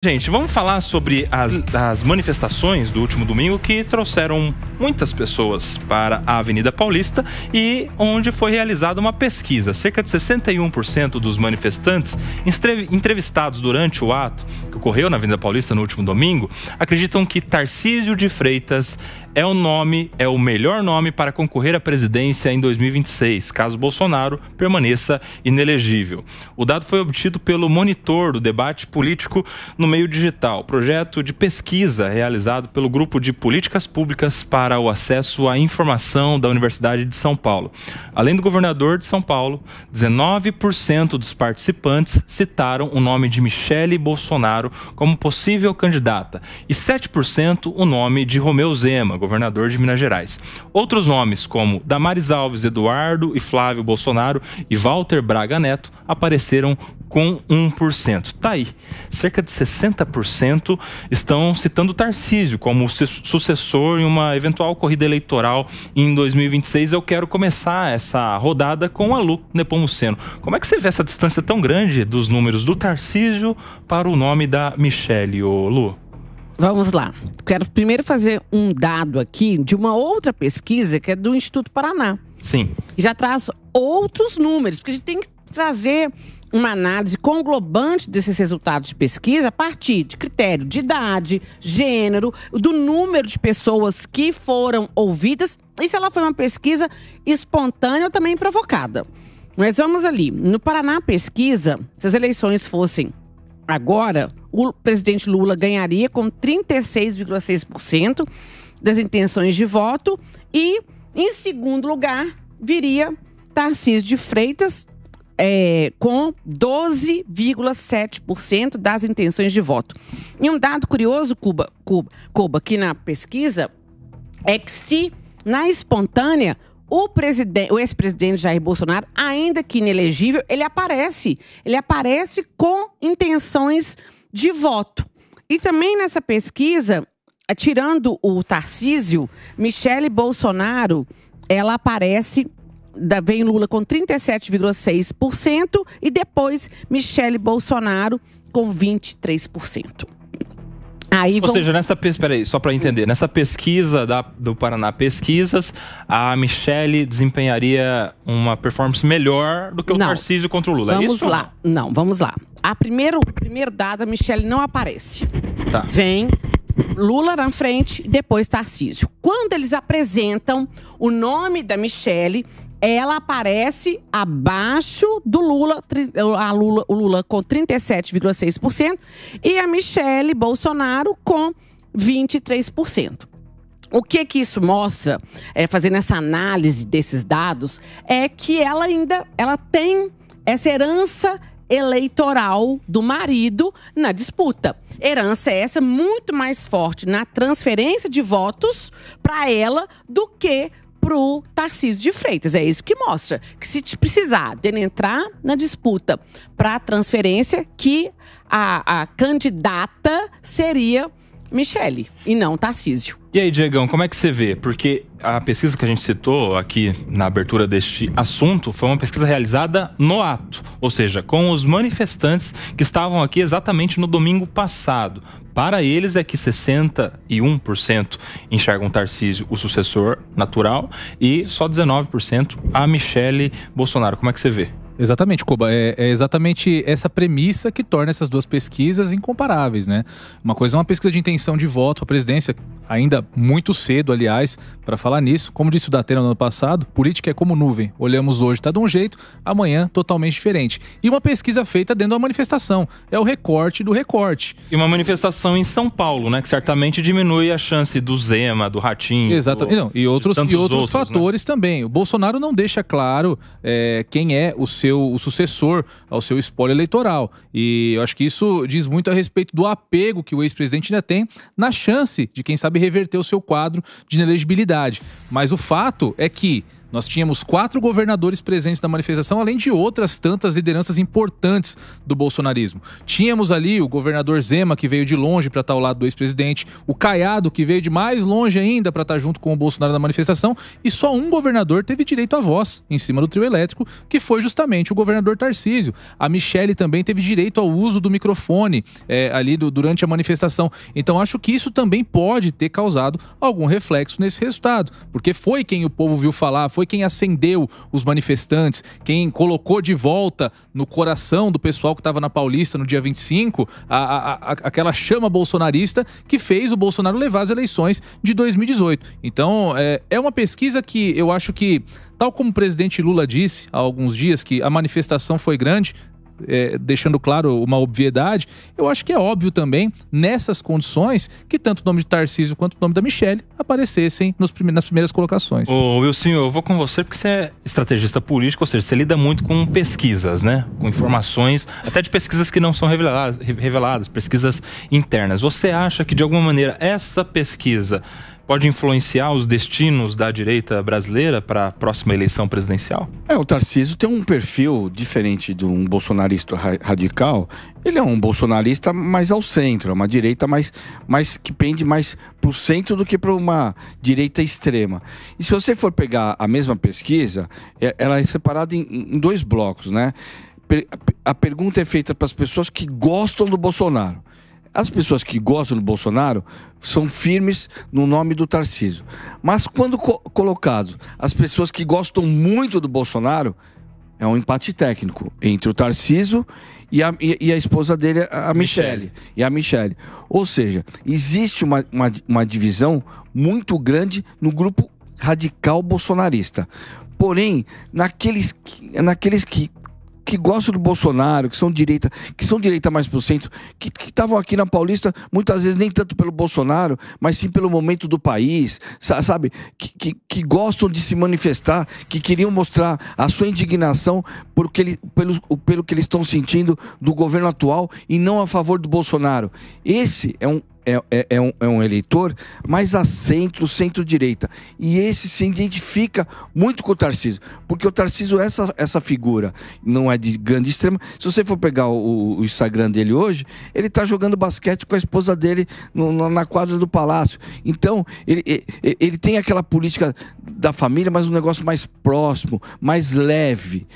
Gente, vamos falar sobre as manifestações do último domingo que trouxeram muitas pessoas para a Avenida Paulista e onde foi realizada uma pesquisa. Cerca de 61% dos manifestantes entrevistados durante o ato que ocorreu na Avenida Paulista no último domingo acreditam que Tarcísio de Freitas é o melhor nome para concorrer à presidência em 2026, caso Bolsonaro permaneça inelegível. O dado foi obtido pelo monitor do debate político no meio digital, projeto de pesquisa realizado pelo Grupo de Políticas Públicas para o Acesso à Informação da Universidade de São Paulo. Além do governador de São Paulo, 19% dos participantes citaram o nome de Michele Bolsonaro como possível candidata e 7% o nome de Romeu Zema, governador de Minas Gerais. Outros nomes como Damares Alves, Eduardo e Flávio Bolsonaro e Walter Braga Neto apareceram com 1%. Tá aí, cerca de 60% estão citando Tarcísio como sucessor em uma eventual corrida eleitoral em 2026. Eu quero começar essa rodada com a Lu Nepomuceno. Como é que você vê essa distância tão grande dos números do Tarcísio para o nome da Michele, Lu? Vamos lá. Quero primeiro fazer um dado aqui de uma outra pesquisa que é do Instituto Paraná. Sim. E já traz outros números, porque a gente tem que trazer uma análise conglobante desses resultados de pesquisa a partir de critério de idade, gênero, do número de pessoas que foram ouvidas e se ela foi uma pesquisa espontânea ou também provocada. Mas vamos ali. No Paraná Pesquisa, se as eleições fossem agora, o presidente Lula ganharia com 36,6% das intenções de voto e, em segundo lugar, viria Tarcísio de Freitas com 12,7% das intenções de voto. E um dado curioso, Cuba, aqui na pesquisa, é que se na espontânea o ex-presidente Jair Bolsonaro, ainda que inelegível, ele aparece com intenções de voto. E também nessa pesquisa, tirando o Tarcísio, Michele Bolsonaro, ela aparece, vem Lula com 37,6% e depois Michele Bolsonaro com 23%. Ou seja, peraí, só para entender, nessa pesquisa do Paraná Pesquisas, a Michele desempenharia uma performance melhor do que o Tarcísio contra o Lula, vamos é isso? Lá. Não, vamos lá. O primeiro dado, a Michele não aparece. Tá. Vem Lula na frente e depois Tarcísio. Quando eles apresentam o nome da Michele, ela aparece abaixo do Lula, o Lula com 37,6% e a Michele Bolsonaro com 23%. O que isso mostra, fazendo essa análise desses dados, é que ela tem essa herança eleitoral do marido na disputa. Herança essa muito mais forte na transferência de votos para ela do que pro Tarcísio de Freitas. É isso que mostra que se precisar dele entrar na disputa para transferência, que a candidata seria Michele e não Tarcísio. E aí, Diegão, como é que você vê? Porque a pesquisa que a gente citou aqui na abertura deste assunto foi uma pesquisa realizada no ato, ou seja, com os manifestantes que estavam aqui exatamente no domingo passado. Para eles é que 61% enxergam Tarcísio o sucessor natural e só 19% a Michele Bolsonaro. Como é que você vê? Exatamente, Cuba. É exatamente essa premissa que torna essas duas pesquisas incomparáveis, né? Uma coisa é uma pesquisa de intenção de voto à presidência, ainda muito cedo, aliás, para falar nisso. Como disse o Datena no ano passado, política é como nuvem. Olhamos hoje, tá de um jeito, amanhã totalmente diferente. E uma pesquisa feita dentro da manifestação. É o recorte do recorte. E uma manifestação em São Paulo, né? Que certamente diminui a chance do Zema, do Ratinho. Exatamente. E outros fatores, né? Também. O Bolsonaro não deixa claro quem é o sucessor ao seu espólio eleitoral. E eu acho que isso diz muito a respeito do apego que o ex-presidente ainda tem na chance de, quem sabe, reverter o seu quadro de inelegibilidade. Mas o fato é que Nós tínhamos 4 governadores presentes na manifestação, além de outras tantas lideranças importantes do bolsonarismo. Tínhamos ali o governador Zema, que veio de longe para estar ao lado do ex-presidente, o Caiado, que veio de mais longe ainda para estar junto com o Bolsonaro na manifestação, e só um governador teve direito à voz em cima do trio elétrico, que foi justamente o governador Tarcísio. A Michelle também teve direito ao uso do microfone ali durante a manifestação. Então acho que isso também pode ter causado algum reflexo nesse resultado, porque foi quem o povo viu falar, foi quem acendeu os manifestantes, quem colocou de volta no coração do pessoal que estava na Paulista no dia 25 aquela chama bolsonarista que fez o Bolsonaro levar as eleições de 2018. Então é uma pesquisa que eu acho que, tal como o presidente Lula disse há alguns dias, que a manifestação foi grande, deixando claro uma obviedade, eu acho que é óbvio também, nessas condições, que tanto o nome de Tarcísio quanto o nome da Michelle aparecessem nas primeiras colocações. Ô Wilson, eu vou com você porque você é estrategista político, ou seja, você lida muito com pesquisas, né? Com informações, até de pesquisas que não são reveladas, pesquisas internas. Você acha que, de alguma maneira, essa pesquisa pode influenciar os destinos da direita brasileira para a próxima eleição presidencial? O Tarcísio tem um perfil diferente de um bolsonarista radical. Ele é um bolsonarista mais ao centro, é uma direita mais que pende mais para o centro do que para uma direita extrema. E se você for pegar a mesma pesquisa, ela é separada em 2 blocos, né? A pergunta é feita para as pessoas que gostam do Bolsonaro. As pessoas que gostam do Bolsonaro são firmes no nome do Tarcísio. Mas quando colocados as pessoas que gostam muito do Bolsonaro, é um empate técnico entre o Tarcísio e a esposa dele, a Michelle. E a Michelle. Ou seja, existe uma divisão muito grande no grupo radical bolsonarista. Porém, naqueles que gostam do Bolsonaro, que são direita mais pro centro, que estavam aqui na Paulista, muitas vezes nem tanto pelo Bolsonaro, mas sim pelo momento do país, sabe? Que gostam de se manifestar, que queriam mostrar a sua indignação pelo que eles estão sentindo do governo atual e não a favor do Bolsonaro. Esse é um eleitor mais a centro-direita. E esse se identifica muito com o Tarcísio, porque o Tarcísio, essa figura não é de grande extrema. Se você for pegar o Instagram dele hoje, ele tá jogando basquete com a esposa dele na quadra do Palácio. Então, ele tem aquela política da família, mas um negócio mais próximo, mais leve.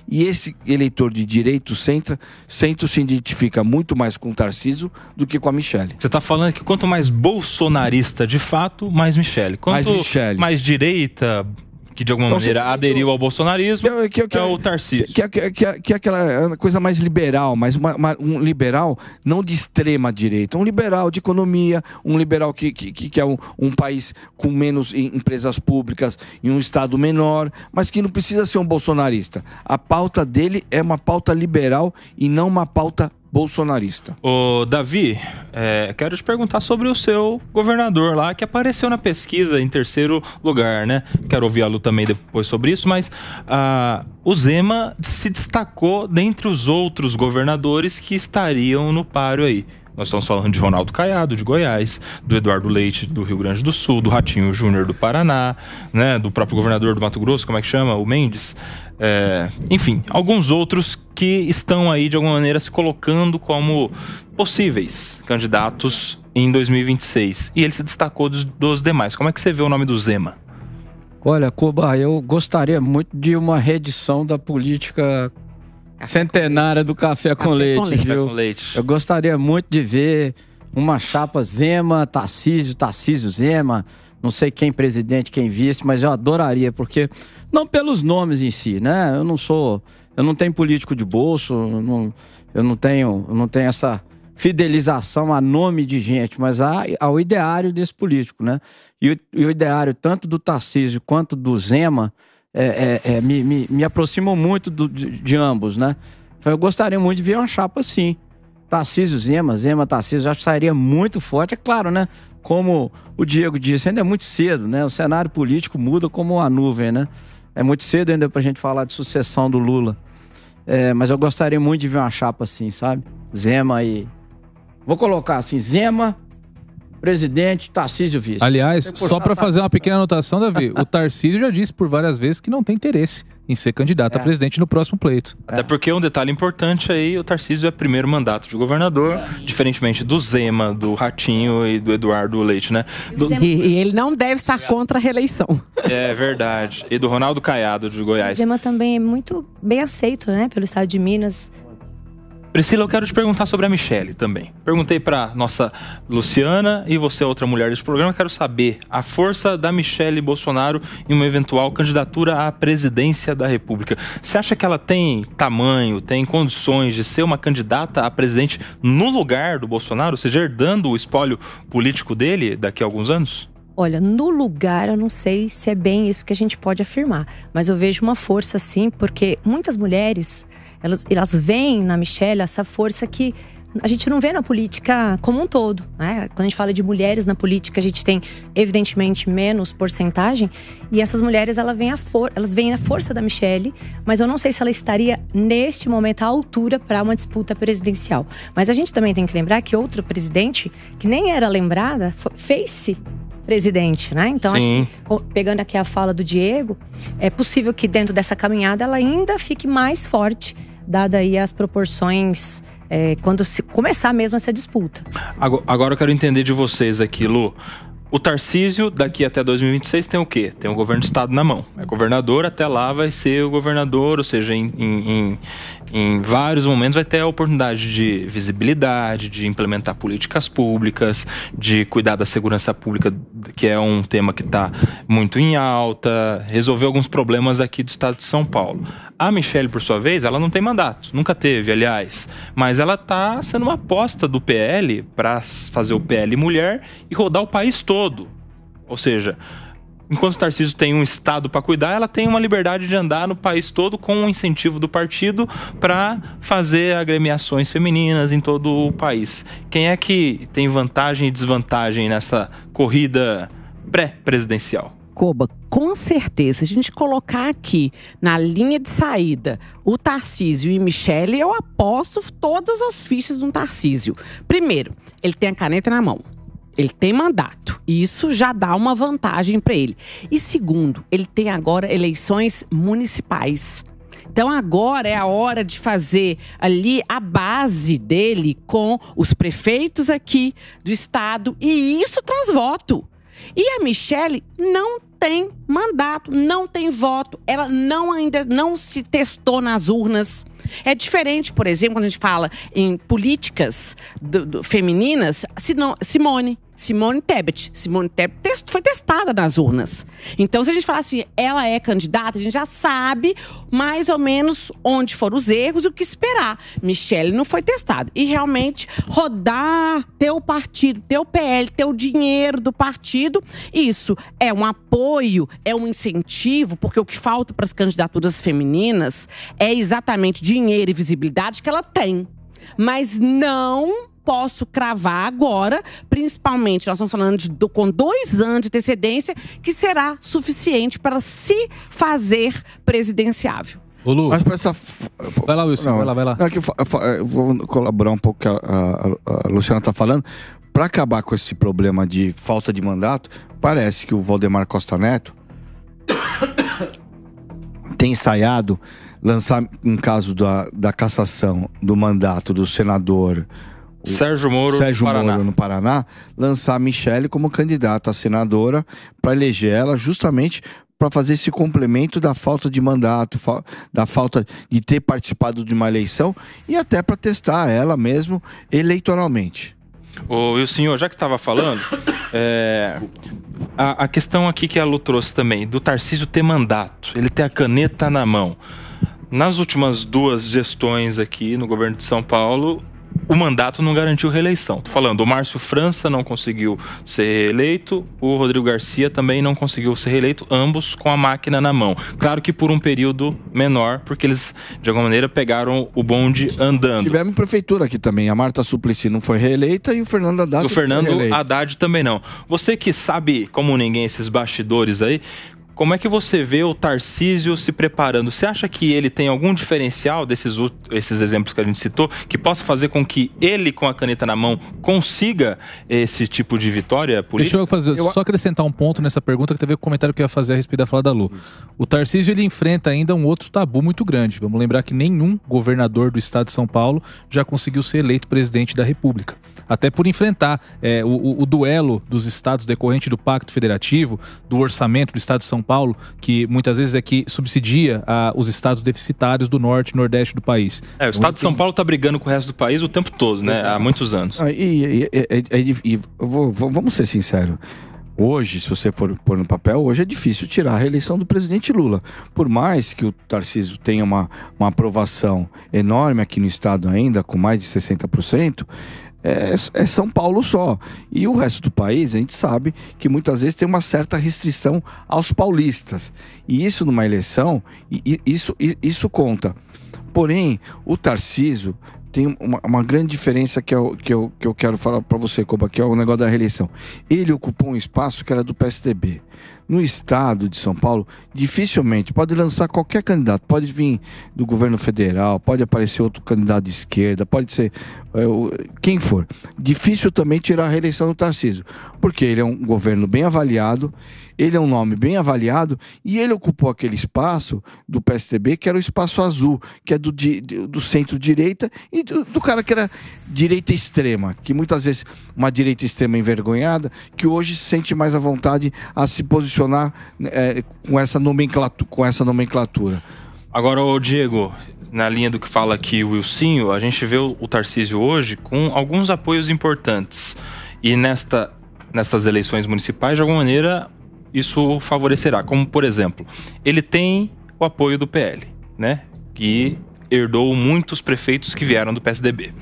E esse eleitor de direito centro se identifica muito mais com o Tarcísio do que com a Michelle. Você está falando que quanto mais bolsonarista de fato, mais Michelle. Quanto mais direita, que de alguma maneira aderiu ao bolsonarismo, é o Tarcísio. Que é aquela coisa mais liberal, mas um liberal não de extrema direita, um liberal de economia, um liberal que é um país com menos empresas públicas e um estado menor, mas que não precisa ser um bolsonarista. A pauta dele é uma pauta liberal e não uma pauta bolsonarista. Ô Davi, quero te perguntar sobre o seu governador lá, que apareceu na pesquisa em 3º lugar, né? Quero ouvir a Lu também depois sobre isso, mas o Zema se destacou dentre os outros governadores que estariam no páreo aí. Nós estamos falando de Ronaldo Caiado, de Goiás, do Eduardo Leite, do Rio Grande do Sul, do Ratinho Júnior, do Paraná, né, do próprio governador do Mato Grosso, como é que chama? O Mendes. Enfim, alguns outros que estão aí, de alguma maneira, se colocando como possíveis candidatos em 2026. E ele se destacou dos demais. Como é que você vê o nome do Zema? Olha, Cuba, eu gostaria muito de uma reedição da política centenária do café com leite, viu? Eu gostaria muito de ver uma chapa Zema, Tarcísio, Zema, não sei quem presidente, quem vice, mas eu adoraria, porque não pelos nomes em si, né? Eu não tenho político de bolso, eu não tenho essa fidelização a nome de gente, mas ao ideário desse político, né? E o ideário tanto do Tarcísio quanto do Zema me aproximam muito de ambos, né? Então eu gostaria muito de ver uma chapa assim. Tarcísio, Zema, Tarcísio, acho que sairia muito forte. É claro, né? Como o Diego disse, ainda é muito cedo, né? O cenário político muda como uma nuvem, né? É muito cedo ainda pra gente falar de sucessão do Lula. Mas eu gostaria muito de ver uma chapa assim, sabe? Zema e... Vou colocar assim, Zema, presidente, Tarcísio vice. Aliás, só para fazer uma pequena anotação, Davi, o Tarcísio já disse por várias vezes que não tem interesse em ser candidato a presidente no próximo pleito. Até porque um detalhe importante aí, o Tarcísio é primeiro mandato de governador, diferentemente do Zema, do Ratinho e do Eduardo Leite, né? E ele não deve estar contra a reeleição. É verdade. E do Ronaldo Caiado, de Goiás. O Zema também é muito bem aceito, né, pelo estado de Minas. Priscila, eu quero te perguntar sobre a Michelle também. Perguntei para nossa Luciana e você, outra mulher desse programa, quero saber a força da Michelle Bolsonaro em uma eventual candidatura à presidência da República. Você acha que ela tem tamanho, tem condições de ser uma candidata a presidente no lugar do Bolsonaro, ou seja, herdando o espólio político dele daqui a alguns anos? Olha, no lugar eu não sei se é bem isso que a gente pode afirmar, mas eu vejo uma força sim, porque muitas mulheres... Elas veem na Michelle essa força que a gente não vê na política como um todo, né? Quando a gente fala de mulheres na política, a gente tem, evidentemente, menos porcentagem. E essas mulheres, elas veem a força da Michelle, mas eu não sei se ela estaria, neste momento, à altura para uma disputa presidencial. Mas a gente também tem que lembrar que outra presidente, que nem era lembrada, fez-se presidente, né? Então, acho que, pegando aqui a fala do Diego, é possível que dentro dessa caminhada ela ainda fique mais forte, dada aí as proporções, quando se começar mesmo essa disputa. Agora eu quero entender de vocês aqui, Lu. O Tarcísio, daqui até 2026, tem o quê? Tem o governo do estado na mão. É governador, até lá vai ser o governador, ou seja, em vários momentos vai ter a oportunidade de visibilidade, de implementar políticas públicas, de cuidar da segurança pública, que é um tema que está muito em alta, resolver alguns problemas aqui do estado de São Paulo. A Michelle, por sua vez, ela não tem mandato, nunca teve, aliás, mas ela está sendo uma aposta do PL para fazer o PL mulher e rodar o país todo. Ou seja, enquanto o Tarcísio tem um estado para cuidar, ela tem uma liberdade de andar no país todo com o incentivo do partido para fazer agremiações femininas em todo o país. Quem é que tem vantagem e desvantagem nessa corrida pré-presidencial? Koba, com certeza, se a gente colocar aqui na linha de saída o Tarcísio e Michelle, eu aposto todas as fichas no Tarcísio. Primeiro, ele tem a caneta na mão. Ele tem mandato. E isso já dá uma vantagem para ele. E segundo, ele tem agora eleições municipais. Então agora é a hora de fazer ali a base dele com os prefeitos aqui do estado. E isso traz voto. E a Michelle não tem mandato, não tem voto. Ela ainda não se testou nas urnas. É diferente, por exemplo, quando a gente fala em políticas femininas, Simone Tebet. Simone Tebet foi testada nas urnas. Então, se a gente falar assim, ela é candidata, a gente já sabe mais ou menos onde foram os erros e o que esperar. Michelle não foi testada. E realmente, rodar, ter o partido, ter o PL, ter o dinheiro do partido, isso é um apoio, é um incentivo, porque o que falta para as candidaturas femininas é exatamente dinheiro e visibilidade que ela tem. Mas não posso cravar agora, principalmente, nós estamos falando com 2 anos de antecedência, que será suficiente para se fazer presidenciável. Ô, Lu, mas para essa... Vai lá, Wilson, vai lá. Não, eu vou colaborar um pouco com o que a Luciana está falando. Para acabar com esse problema de falta de mandato, parece que o Valdemar Costa Neto tem ensaiado lançar, em caso da cassação do mandato do senador Sérgio Moro no Paraná, lançar a Michelle como candidata a senadora para eleger ela justamente para fazer esse complemento da falta de mandato, da falta de ter participado de uma eleição e até para testar ela mesmo eleitoralmente. E o senhor, já que estava falando, a questão aqui que a Lu trouxe também, do Tarcísio ter mandato, ele ter a caneta na mão. Nas últimas 2 gestões aqui no governo de São Paulo, o mandato não garantiu reeleição. Tô falando, o Márcio França não conseguiu ser reeleito, o Rodrigo Garcia também não conseguiu ser reeleito, ambos com a máquina na mão. Claro que por um período menor, porque eles, de alguma maneira, pegaram o bonde andando. Tivemos prefeitura aqui também, a Marta Suplicy não foi reeleita e o Fernando Haddad Haddad também não. Você que sabe, como ninguém, esses bastidores aí, Como é que você vê o Tarcísio se preparando? Você acha que ele tem algum diferencial desses exemplos que a gente citou, que possa fazer com que ele, com a caneta na mão, consiga esse tipo de vitória política? Deixa eu só acrescentar um ponto nessa pergunta, que teve um comentário que eu ia fazer a respeito da fala da Lu. O Tarcísio, ele enfrenta ainda um outro tabu muito grande. Vamos lembrar que nenhum governador do estado de São Paulo já conseguiu ser eleito presidente da República. Até por enfrentar o duelo dos estados decorrente do Pacto Federativo, do orçamento do estado de São Paulo, que muitas vezes é que subsidia os estados deficitários do norte e nordeste do país. O estado de São Paulo está brigando com o resto do país o tempo todo, né? Há muitos anos. Vamos ser sinceros. Hoje, se você for pôr no papel, hoje é difícil tirar a reeleição do presidente Lula. Por mais que o Tarcísio tenha uma aprovação enorme aqui no estado ainda, com mais de 60%, é São Paulo só. E o resto do país, a gente sabe que muitas vezes tem uma certa restrição aos paulistas. E isso numa eleição, isso conta. Porém, o Tarcísio tem uma grande diferença que eu quero falar para você, Koba, que é o negócio da reeleição. Ele ocupou um espaço que era do PSDB. No estado de São Paulo, dificilmente, pode lançar qualquer candidato, pode vir do governo federal, pode aparecer outro candidato de esquerda, pode ser quem for. Difícil também tirar a reeleição do Tarcísio, porque ele é um governo bem avaliado, ele é um nome bem avaliado e ele ocupou aquele espaço do PSDB, que era o espaço azul, que é do centro-direita e do cara que era direita extrema, que muitas vezes uma direita extrema envergonhada, que hoje se sente mais à vontade a se posicionar com essa nomenclatura. Agora, Diego, na linha do que fala aqui o Wilsinho, a gente vê o Tarcísio hoje com alguns apoios importantes. E nestas eleições municipais, de alguma maneira, isso favorecerá. Como, por exemplo, ele tem o apoio do PL, né? Que herdou muitos prefeitos que vieram do PSDB.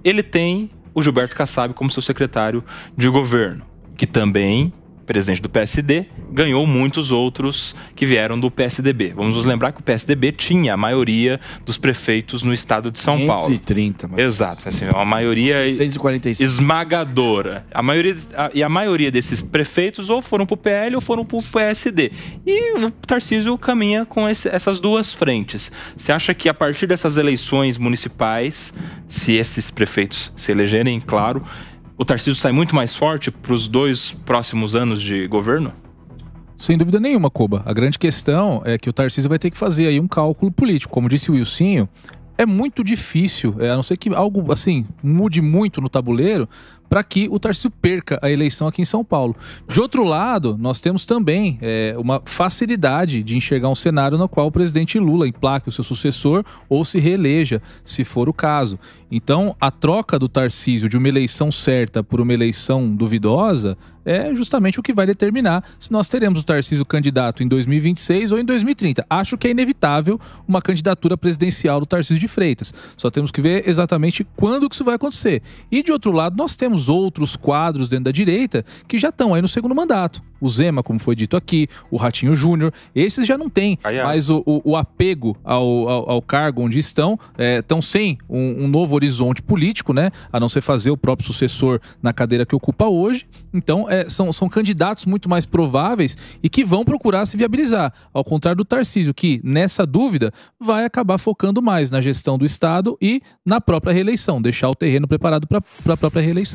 Ele tem o Gilberto Kassab como seu secretário de governo, que também, presidente do PSD, ganhou muitos outros que vieram do PSDB. Vamos nos lembrar que o PSDB tinha a maioria dos prefeitos no estado de São Paulo. 530. Exato, assim, uma maioria 645. Esmagadora. A maioria desses prefeitos ou foram para o PL ou foram para o PSD. E o Tarcísio caminha com essas duas frentes. Você acha que a partir dessas eleições municipais, se esses prefeitos se elegerem, claro, o Tarcísio sai muito mais forte para os 2 próximos anos de governo? Sem dúvida nenhuma, Koba. A grande questão é que o Tarcísio vai ter que fazer aí um cálculo político. Como disse o Wilsinho, é muito difícil, a não ser que algo assim mude muito no tabuleiro, para que o Tarcísio perca a eleição aqui em São Paulo. De outro lado, nós temos também uma facilidade de enxergar um cenário no qual o presidente Lula emplaque o seu sucessor ou se reeleja, se for o caso. Então, a troca do Tarcísio de uma eleição certa por uma eleição duvidosa é justamente o que vai determinar se nós teremos o Tarcísio candidato em 2026 ou em 2030. Acho que é inevitável uma candidatura presidencial do Tarcísio de Freitas. Só temos que ver exatamente quando que isso vai acontecer. E de outro lado, nós temos outros quadros dentro da direita que já estão aí no segundo mandato. O Zema, como foi dito aqui, o Ratinho Júnior, esses já não têm mais o apego ao cargo onde estão sem um novo horizonte político, né? A não ser fazer o próprio sucessor na cadeira que ocupa hoje. Então, são candidatos muito mais prováveis e que vão procurar se viabilizar. Ao contrário do Tarcísio, que, nessa dúvida, vai acabar focando mais na gestão do Estado e na própria reeleição, deixar o terreno preparado para a própria reeleição.